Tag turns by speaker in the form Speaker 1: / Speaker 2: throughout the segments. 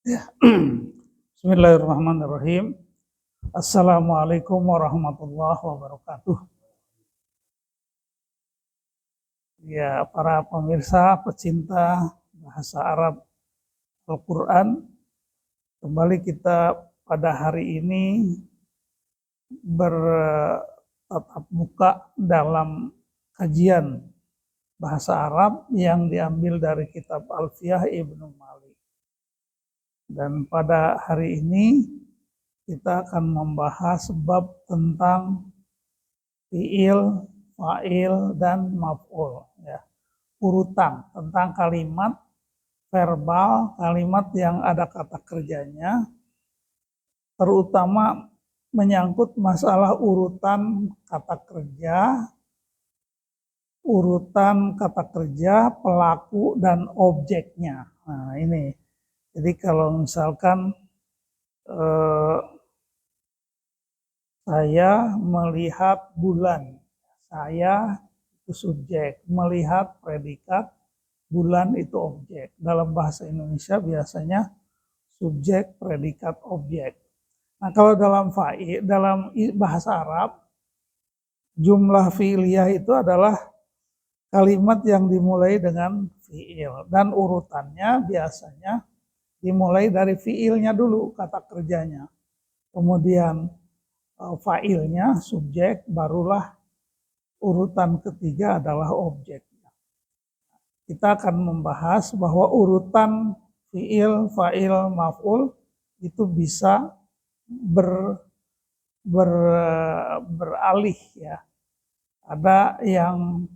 Speaker 1: Ya. Bismillahirrahmanirrahim. Assalamualaikum warahmatullahi wabarakatuh. Ya, para pemirsa pecinta bahasa Arab Al-Quran, kembali kita pada hari ini bertatap muka dalam kajian bahasa Arab yang diambil dari kitab Alfiyah Ibnu Malik. Dan pada hari ini kita akan membahas bab tentang fiil, fa'il, dan maf'ul. Ya. Urutan tentang kalimat verbal, kalimat yang ada kata kerjanya, terutama menyangkut masalah urutan kata kerja, pelaku, dan objeknya. Nah ini, jadi kalau misalkan saya melihat bulan, saya itu subjek, melihat predikat, bulan itu objek. Dalam bahasa Indonesia biasanya subjek, predikat, objek. Nah kalau dalam bahasa Arab, jumlah fi'liyah itu adalah kalimat yang dimulai dengan fi'il. Dan urutannya biasanya dimulai dari fi'ilnya dulu, kata kerjanya. Kemudian fa'ilnya, subjek, barulah urutan ketiga adalah objek. Kita akan membahas bahwa urutan fi'il, fa'il, maf'ul itu bisa beralih ya. Ada yang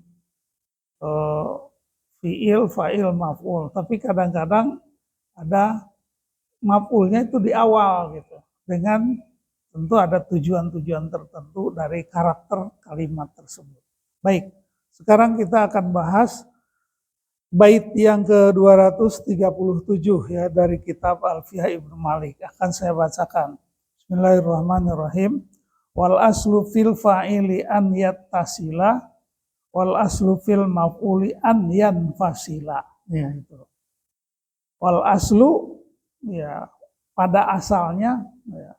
Speaker 1: fi'il, fa'il, maf'ul, tapi kadang-kadang ada maf'ulnya itu di awal gitu. Dengan tentu ada tujuan-tujuan tertentu dari karakter kalimat tersebut. Baik, sekarang kita akan bahas bait yang ke-237 ya dari kitab Alfiyah Ibnu Malik. Akan saya bacakan. Bismillahirrahmanirrahim. Wal aslu fil fa'ili an yattasila wal aslu fil maf'uli an yanfasila. Ya itu. Wal aslu ya pada asalnya ya,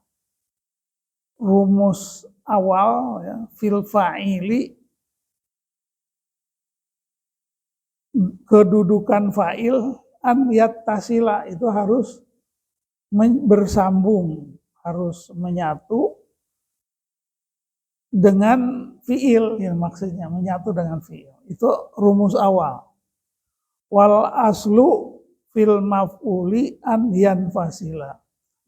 Speaker 1: rumus awal ya, fil fa'ili, kedudukan fa'il, an yattasila itu harus bersambung, harus menyatu dengan fi'il, ya maksudnya menyatu dengan fi'il. Itu rumus awal. Wal aslu fil maf'uli an yanfasila.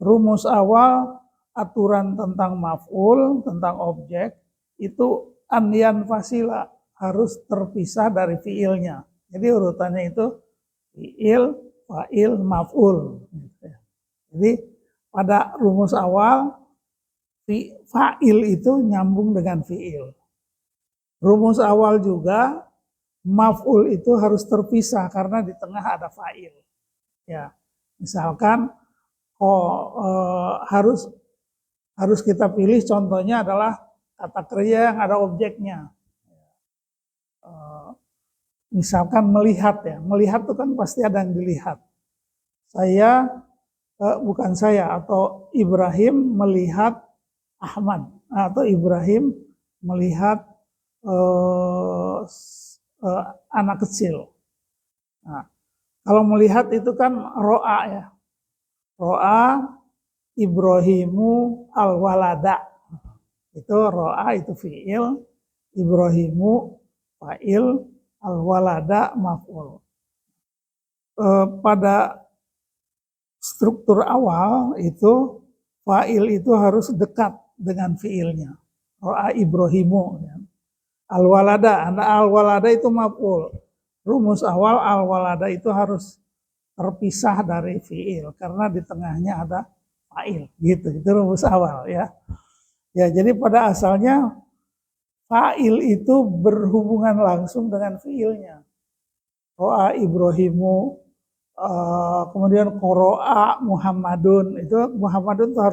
Speaker 1: Rumus awal aturan tentang maf'ul, tentang objek, itu an yanfasila, harus terpisah dari fi'ilnya. Jadi urutannya itu fi'il, fa'il, maf'ul. Jadi pada rumus awal fa'il itu nyambung dengan fi'il. Rumus awal juga maf'ul itu harus terpisah karena di tengah ada fa'il. Ya, misalkan harus kita pilih, contohnya adalah kata kerja yang ada objeknya. Misalkan melihat ya, melihat itu kan pasti ada yang dilihat. Bukan saya, atau Ibrahim melihat Ahmad, atau Ibrahim melihat anak kecil. Nah, kalau melihat itu kan ro'a ya, ro'a Ibrahimu al-walada, itu ro'a itu fi'il, Ibrahimu fa'il, al-walada maf'ul. Pada struktur awal itu fa'il itu harus dekat dengan fi'ilnya. Ro'a Ibrahimu. Ya. Al-walada, al-walada itu maf'ul. Rumus awal al-walada itu harus terpisah dari fi'il karena di tengahnya ada fa'il. Gitu, itu rumus awal ya. Ya, jadi pada asalnya fa'il itu berhubungan langsung dengan fi'ilnya. Ro'a Ibrahimu, kemudian qoro'a Muhammadun, itu Muhammadun itu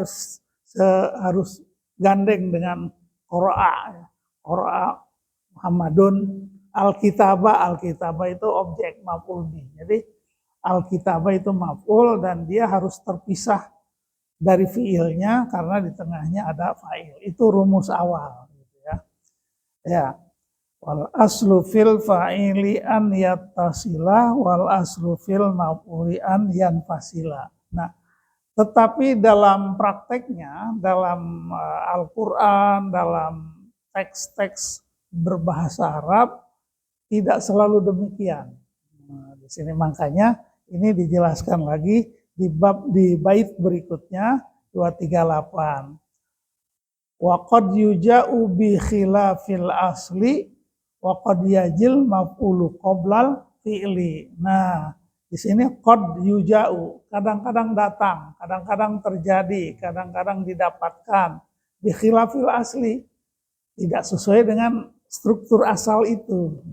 Speaker 1: harus gandeng dengan qoro'a. Qoro'a Muhammadun, Alkitabah itu objek maf'ul bih. Jadi Al-kitaba itu maf'ul dan dia harus terpisah dari fiilnya karena di tengahnya ada fa'il. Itu rumus awal gitu ya. Ya. Wal aslu fil fa'ili an yattasila wal aslu fil maf'uli an yanfasila. Nah, tetapi dalam prakteknya, dalam Al-Quran, dalam teks-teks berbahasa Arab, tidak selalu demikian. Nah, di sini makanya ini dijelaskan lagi di bait berikutnya 238. Wa qad yuja'u bi khilafil asli wa qad yajil maf'ulu qoblal fi'li. Nah, di sini qad yuja'u, kadang-kadang datang, kadang-kadang terjadi, kadang-kadang didapatkan bi khilafil asli, tidak sesuai dengan struktur asal itu.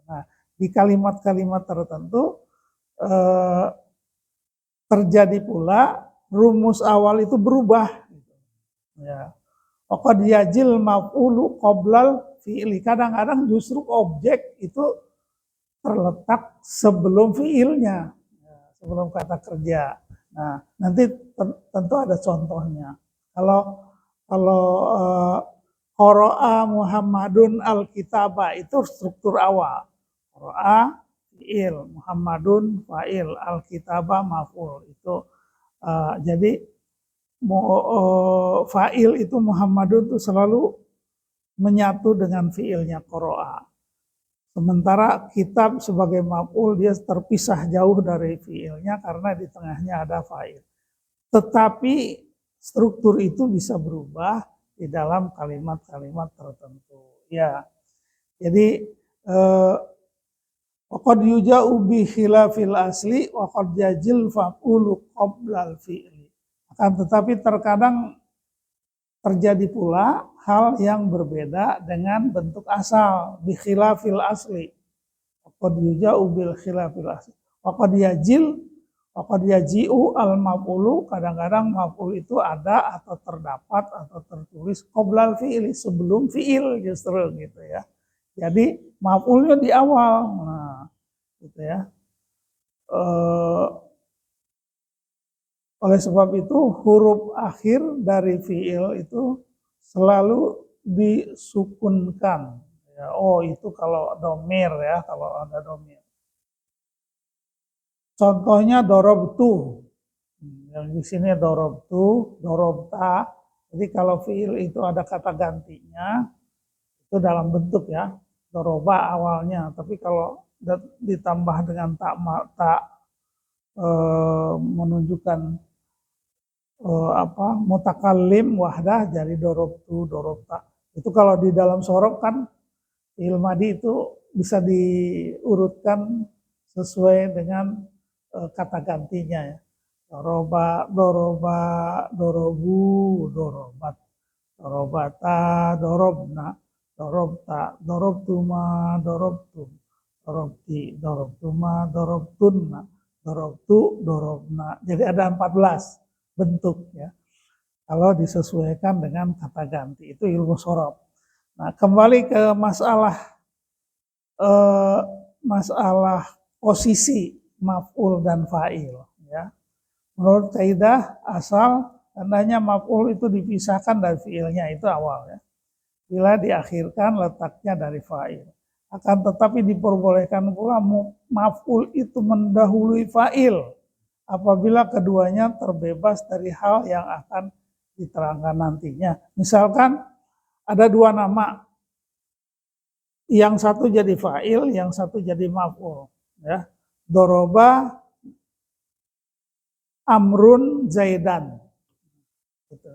Speaker 1: Nah, di kalimat-kalimat tertentu terjadi pula rumus awal itu berubah. Ya. Qad yajil maf'ulu qoblal fi'li. Kadang-kadang justru objek itu terletak sebelum fi'ilnya, sebelum kata kerja. Nah, nanti tentu ada contohnya. Kalau qara'a Muhammadun al-kitaba itu struktur awal. Qara'a fi'il, Muhammadun fa'il, al-kitaba maf'ul. Itu jadi fa'il itu Muhammadun itu selalu menyatu dengan fi'ilnya qara'a. Sementara kitab sebagai maf'ul dia terpisah jauh dari fi'ilnya karena di tengahnya ada fa'il. Tetapi struktur itu bisa berubah di dalam kalimat-kalimat tertentu. Ya. Jadi waqad yuja'u bi khilafil asli wa qad yajil fa'ulu qoblal fi'li. Akan tetapi terkadang terjadi pula hal yang berbeda dengan bentuk asal bi khilafil asli. Qad yuja'u bil khilafil asli. Wa qad yajil wa qad yaji'u al maf'ulu, kadang-kadang maf'ul itu ada atau terdapat atau tertulis qoblal fi'li, sebelum fi'il justru gitu ya. Jadi maf'ulnya di awal. Nah, gitu ya. Oleh sebab itu huruf akhir dari fi'il itu selalu disukunkan. Ya, oh itu kalau domir ya, kalau ada domir. Contohnya dorobtu. Yang di sini dorobtu, dorobta. Jadi kalau fi'il itu ada kata gantinya, itu dalam bentuk ya, doroba awalnya. Tapi kalau ditambah dengan tak menunjukkan mutakallim wahdah jadi dorobtu, dorobta. Itu kalau di dalam sorok kan fi'il madi itu bisa diurutkan sesuai dengan kata gantinya ya. Doroba, doroba, dorobu, dorobat, dorobata, dorobna, dorobta, dorobtuma, dorobtum, dorobti, dorobtuma, dorobtunna, dorobtu, dorobna. Jadi ada 14 bentuk ya. Kalau disesuaikan dengan kata ganti, itu ilmu sorof. Nah, kembali ke masalah posisi maf'ul dan fa'il ya. Menurut kaidah asal tandanya maf'ul itu dipisahkan dari fi'ilnya, itu awal ya. Bila diakhirkan letaknya dari fa'il. Akan tetapi diperbolehkan pula maf'ul itu mendahului fa'il apabila keduanya terbebas dari hal yang akan diterangkan nantinya. Misalkan ada dua nama, yang satu jadi fa'il, yang satu jadi maf'ul ya. Doroba Amrun Zaidan. Gitu.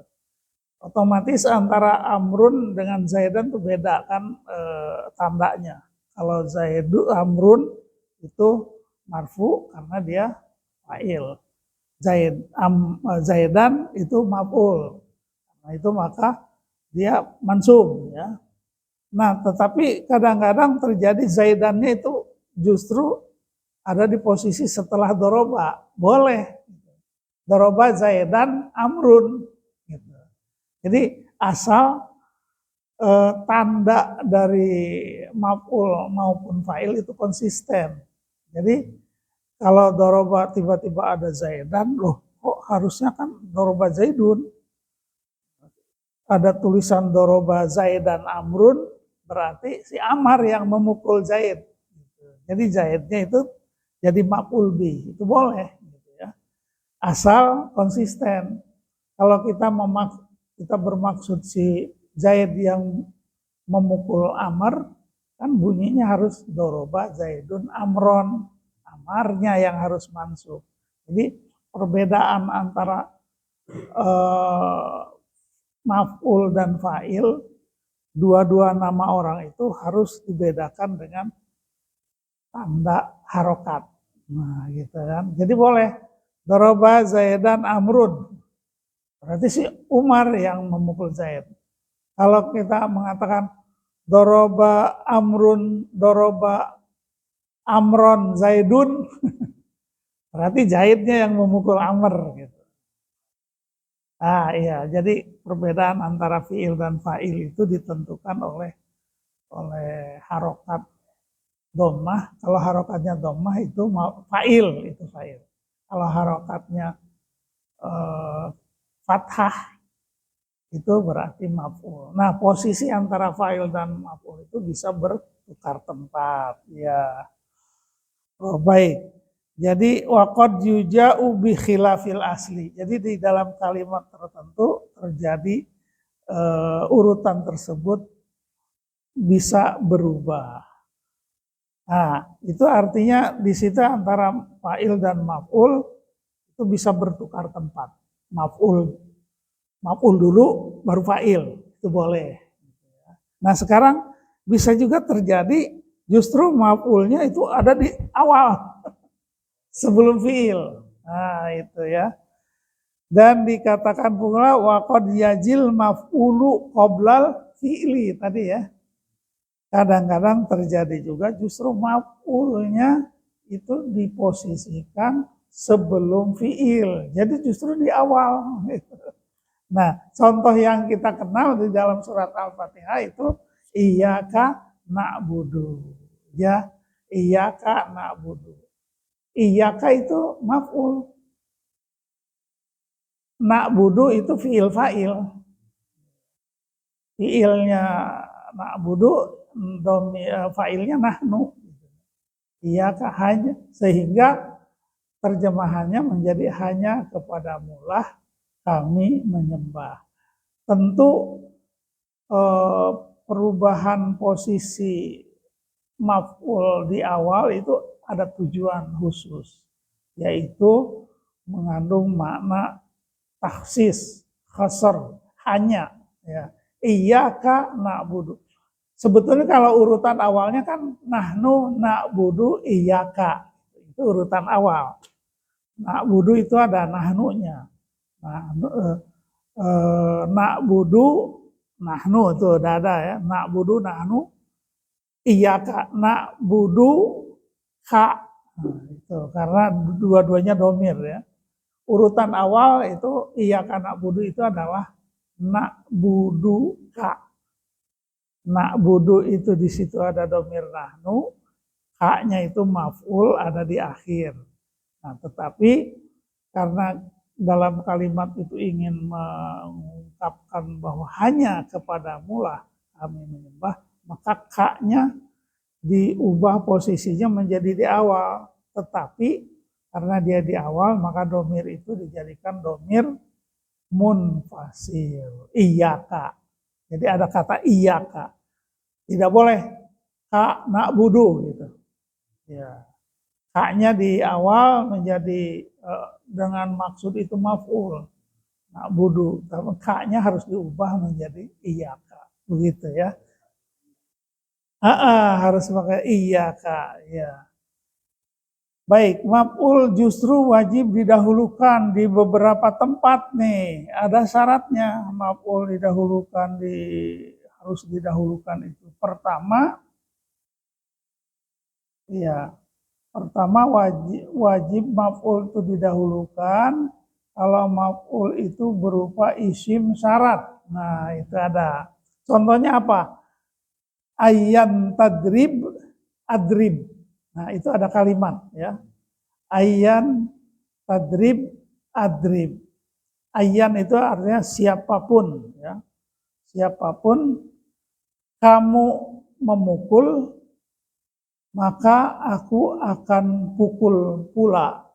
Speaker 1: Otomatis antara Amrun dengan Zaidan itu beda kan tandanya. Kalau Amrun itu marfu karena dia fa'il. Zaidan itu maf'ul. Nah itu maka dia mansub ya. Nah tetapi kadang-kadang terjadi Zaidannya itu justru ada di posisi setelah doroba. Boleh. Doroba Zaidan Amrun. Gitu. Jadi asal tanda dari maf'ul maupun fa'il itu konsisten. Jadi Kalau doroba tiba-tiba ada Zaidan, loh kok harusnya kan doroba Zaidun. Ada tulisan doroba Zaidan Amrun, berarti si Amar yang memukul Zaid. Jadi Zaidnya itu jadi maf'ul bih, itu boleh. Gitu ya. Asal konsisten. Kalau kita bermaksud si Zaid yang memukul Amr, kan bunyinya harus doroba Zaidun Amron. Amarnya yang harus mansub. Jadi perbedaan antara maf'ul dan fa'il, dua-dua nama orang itu harus dibedakan dengan tanda harokat. Nah gitu kan. Jadi boleh doroba Zaidan Amrun. Berarti si Umar yang memukul Zaid. Kalau kita mengatakan doroba Amrun, doroba Amron Zaidun, berarti Zaidnya yang memukul Amr gitu. Iya, jadi perbedaan antara fiil dan fa'il itu ditentukan oleh harokat dhammah. Kalau harokatnya dhammah itu fa'il, itu fa'il. Kalau harokatnya fathah itu berarti maf'ul. Nah, posisi antara fa'il dan maf'ul itu bisa bertukar tempat, ya. Oh, baik. Jadi waqad yuja'u bi khilafil asli. Jadi di dalam kalimat tertentu terjadi urutan tersebut bisa berubah. Nah, itu artinya di situ antara fa'il dan maf'ul itu bisa bertukar tempat. Maf'ul dulu baru fa'il, itu boleh. Nah, sekarang bisa juga terjadi justru maf'ulnya itu ada di awal sebelum fiil. Nah, itu ya. Dan dikatakan pula waqad yajil maf'ulu qoblal fi'li tadi ya. Kadang-kadang terjadi juga justru maf'ulnya itu diposisikan sebelum fiil. Jadi justru di awal. Nah, contoh yang kita kenal di dalam surat Al-Fatihah itu iyyaka na'budu. Ya, iyyaka na'budu. Iyyaka itu maf'ul. Na'budu itu fi'il fa'il. Fi'ilnya na'budu, fa'ilnya nahnu. Iyyaka hanya, sehingga terjemahannya menjadi hanya kepadamulah kami menyembah. Tentu perubahan posisi maf'ul di awal itu ada tujuan khusus, yaitu mengandung makna takhsis, khasar, hanya. Ya. Iyyaka na'budu. Sebetulnya kalau urutan awalnya kan nahnu na'budu iyyaka. Itu urutan awal. Na'budu itu ada nahnunya. Na'budu nahnu itu udah ada ya. Na'budu nahnu iyyaka na'budu ka. Nah, itu karena dua-duanya domir ya. Urutan awal itu iyyaka na'budu itu adalah na'budu ka. Na'budu itu di situ ada domir nahnu, ka-nya itu maf'ul ada di akhir. Nah, tetapi karena dalam kalimat itu ingin mengungkapkan bahwa hanya kepadamu lah kami menyembah, maka ka-nya diubah posisinya menjadi di awal. Tetapi karena dia di awal, maka domir itu dijadikan domir munfasil. Iyyaka. Jadi ada kata iyyaka. Tidak boleh ka na'budu gitu. Ya. Ka-nya di awal menjadi dengan maksud itu maf'ul. Na'budu. Tapi ka-nya harus diubah menjadi iyyaka. Begitu ya. Harus pakai iyyaka. Ya. Baik, maf'ul justru wajib didahulukan di beberapa tempat nih. Ada syaratnya maf'ul didahulukan harus didahulukan itu. Pertama wajib maf'ul itu didahulukan kalau maf'ul itu berupa isim syarat. Nah, itu ada. Contohnya apa? Ayyan tadrib adrib. Nah, itu ada kalimat ya. Ayyan tadrib adrib. Ayyan itu artinya siapapun, ya. Siapapun kamu memukul, maka aku akan pukul pula.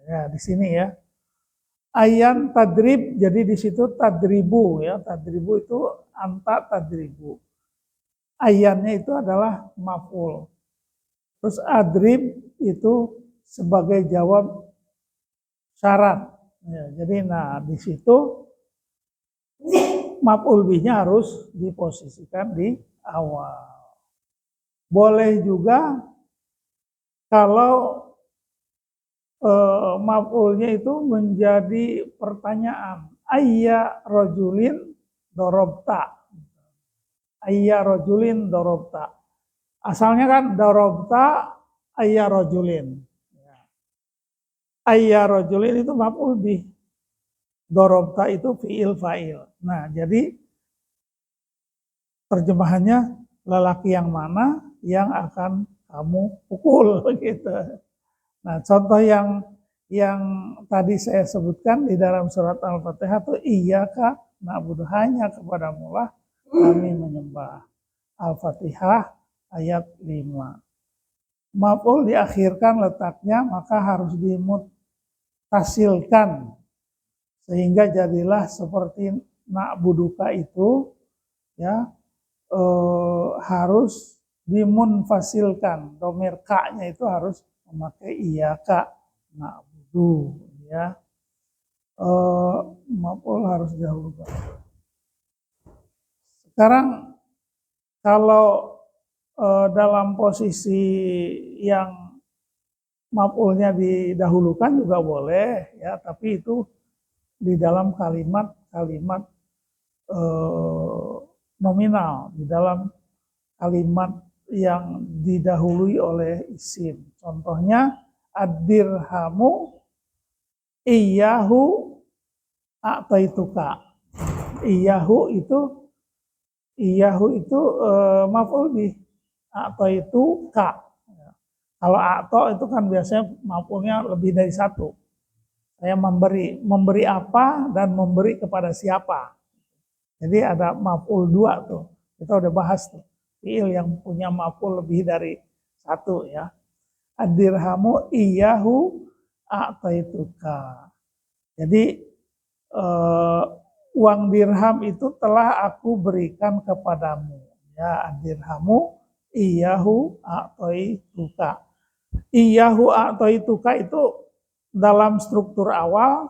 Speaker 1: Ya, di sini ya. Ayyan tadrib, jadi di situ tadribu ya. Tadribu itu anta tadribu. Ayyannya itu adalah maf'ul. Terus adrib itu sebagai jawab syarat. Ya, jadi di situ maf'ul bihnya harus diposisikan di awal. Boleh juga kalau maf'ulnya itu menjadi pertanyaan. Ayya rajulin dorobta. Ayya rajulin dorobta. Asalnya kan dorobta ayya rajulin. Ayya rajulin itu maf'ul bih. Dorobta itu fi'il fa'il. Nah, jadi terjemahannya lelaki yang mana yang akan kamu pukul gitu. Nah, contoh yang tadi saya sebutkan di dalam surat Al-Fatihah itu iyyaka na'budu, hanya kepadamu lah kami menyembah. Al-Fatihah ayat 5. Maf'ul diakhirkan letaknya maka harus dimutasilkan sehingga jadilah seperti na'buduka itu ya harus dimunfasilkan. Domir ka-nya itu harus memakai iyyaka na'budu ya. Maf'ul harus didahulukan. Sekarang kalau dalam posisi yang maf'ulnya didahulukan juga boleh ya, tapi itu di dalam kalimat-kalimat nominal, di dalam kalimat yang didahului oleh isim. Contohnya ad-dirhamu iyyahu a'taituka. Iyyahu itu maf'ul bih. A'taituka. Kalau a'ta itu kan biasanya maf'ulnya lebih dari satu. Saya memberi apa dan memberi kepada siapa. Jadi ada maf'ul 2 tuh. Kita udah bahas tuh. Fi'il yang punya maf'ul lebih dari satu ya. Ad-dirhamu iyyahu a'taituka. Jadi uang dirham itu telah aku berikan kepadamu. Ya, ad-dirhamu iyyahu a'taituka. Iyyahu a'taituka itu dalam struktur awal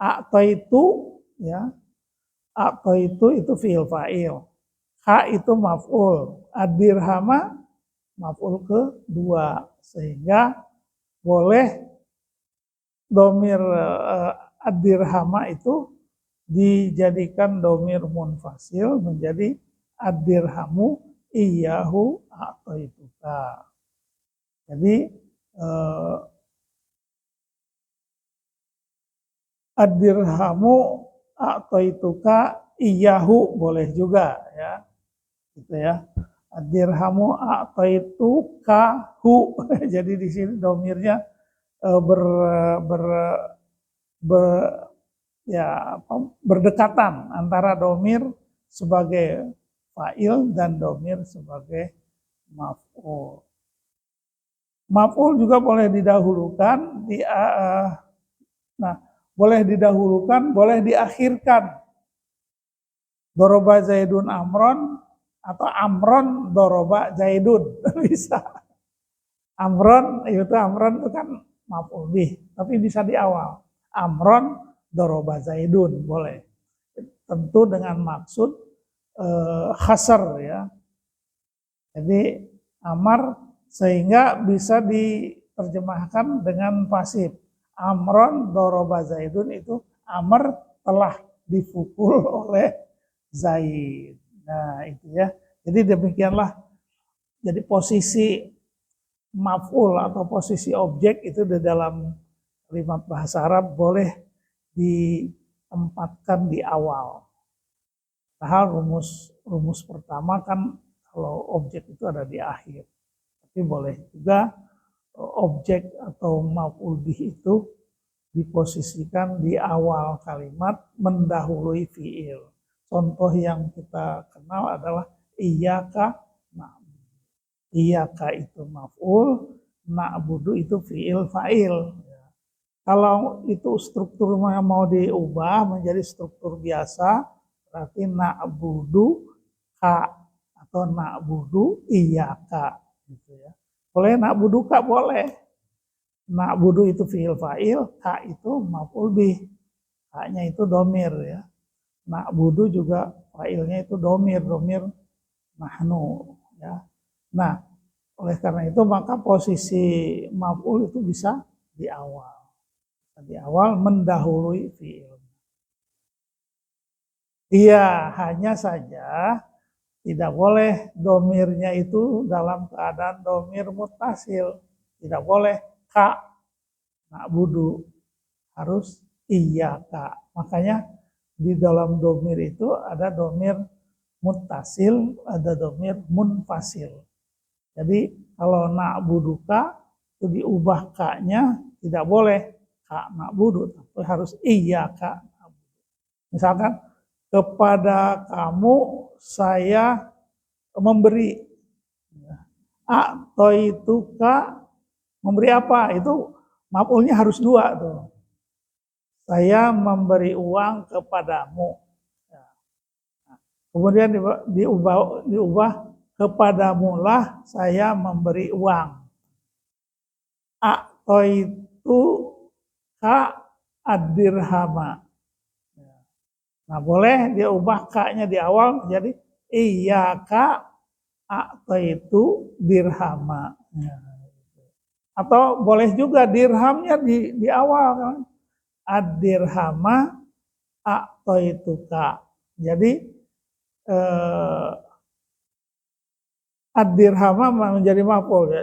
Speaker 1: a'taitu ya. A'taitu itu fi'il fa'il. Ha itu maf'ul. Ad-dirhama maf'ul kedua. Sehingga boleh domir ad-dirhama itu dijadikan domir munfasil menjadi ad-dirhamu iyyahu a'taituka. Jadi ad-dirhamu a'taituka iyyahu boleh juga ya. Gitu ya. Ad-dirhamu a'taituka hu. Jadi di sini domirnya berdekatan antara domir sebagai fa'il dan domir sebagai maf'ul. Maf'ul juga boleh didahulukan, boleh didahulukan, boleh diakhirkan. Doroba Zaidun Amron atau Amron doroba Zaidun bisa. Amron itu kan maf'ul bih, tapi bisa di awal. Amron doroba Zaidun boleh. Tentu dengan maksud khasar ya. Jadi amar sehingga bisa diterjemahkan dengan pasif. Amron doroba Zaidun itu amr telah dipukul oleh Zaid. Nah itu ya. Jadi demikianlah. Jadi posisi maf'ul atau posisi objek itu di dalam kalimat bahasa Arab boleh ditempatkan di awal. Padahal rumus pertama kan kalau objek itu ada di akhir. Tapi boleh juga objek atau maf'ul bih itu diposisikan di awal kalimat mendahului fiil. Contoh yang kita kenal adalah iyyaka na'budu. Iyyaka itu maf'ul, na'budu itu fiil fa'il. Kalau itu strukturnya mau diubah menjadi struktur biasa, berarti na'budu ka atau na'budu iyyaka gitu ya. Boleh na'budu ka boleh. Na'budu itu fiil fa'il, ka itu maf'ul bih. Ka-nya itu domir ya. Na'budu juga fa'ilnya itu domir nahnu ya. Nah, oleh karena itu maka posisi maf'ul itu bisa di awal. Di awal mendahului fiil. Iya, hanya saja tidak boleh domirnya itu dalam keadaan domir mutasil. Tidak boleh ka na'budu, harus iya ka. Makanya di dalam domir itu ada domir mutasil, ada domir munfasil. Jadi kalau na'buduka itu diubah ka-nya tidak boleh ka na'budu, tapi harus iya ka. Misalkan kepada kamu saya memberi. A'toituka memberi apa? Itu maf'ulnya harus dua tuh. Saya memberi uang kepadamu. Kemudian diubah kepadamulah saya memberi uang. A'toituka ad-dirhama. Nah, boleh dia ubah ka-nya di awal menjadi iyyaka a'taitu dirhama. Atau boleh juga dirhamnya di awal kan. Ad-dirhama a'taituka. Jadi ad-dirhama menjadi maf'ul.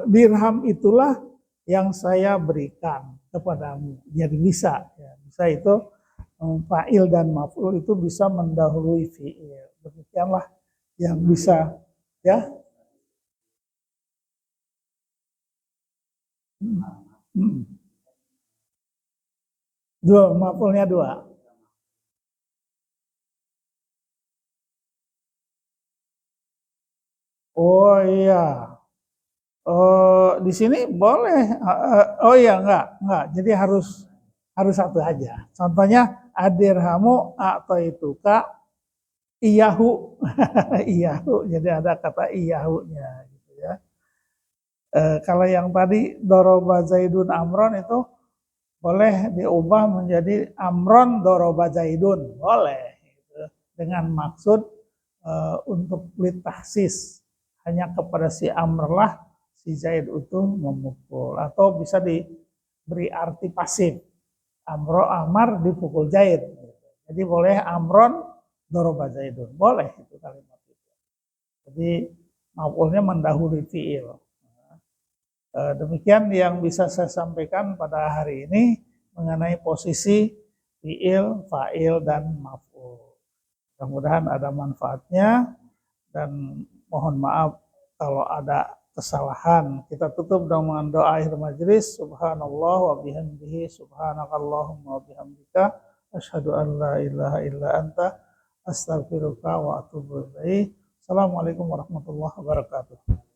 Speaker 1: Dirham itulah yang saya berikan kepadamu. Jadi bisa ya. Bisa itu fa'il dan maf'ul itu bisa mendahului fi'il. Demikianlah yang bisa ya. Dua, maf'ulnya dua. Oh iya. Di sini boleh. Oh iya enggak. Jadi harus satu aja. Contohnya adirhamu atau itu kak iyahu. Iyahu. Jadi ada kata iyahunya gitu ya. Kalau yang tadi doroba zaidun amron itu boleh diubah menjadi amron doroba zaidun. Boleh gitu. Dengan maksud untuk litahsis hanya kepada si amr lah si Zaid itu memukul, atau bisa diberi arti pasif. Amar dipukul Zaid. Jadi boleh amron doroba Zaidun. Boleh itu kalimat itu. Jadi maf'ulnya mendahului fi'il. Demikian yang bisa saya sampaikan pada hari ini mengenai posisi fi'il, fa'il, dan maf'ul. Mudah-mudahan ada manfaatnya dan mohon maaf kalau ada kesalahan. Kita tutup dengan doa akhir majelis. Subhanallah wa bihamdihi subhanakallahumma wa bihamdika asyhadu an la ilaha illa anta astaghfiruka wa atubu ilaik. Assalamualaikum warahmatullahi wabarakatuh.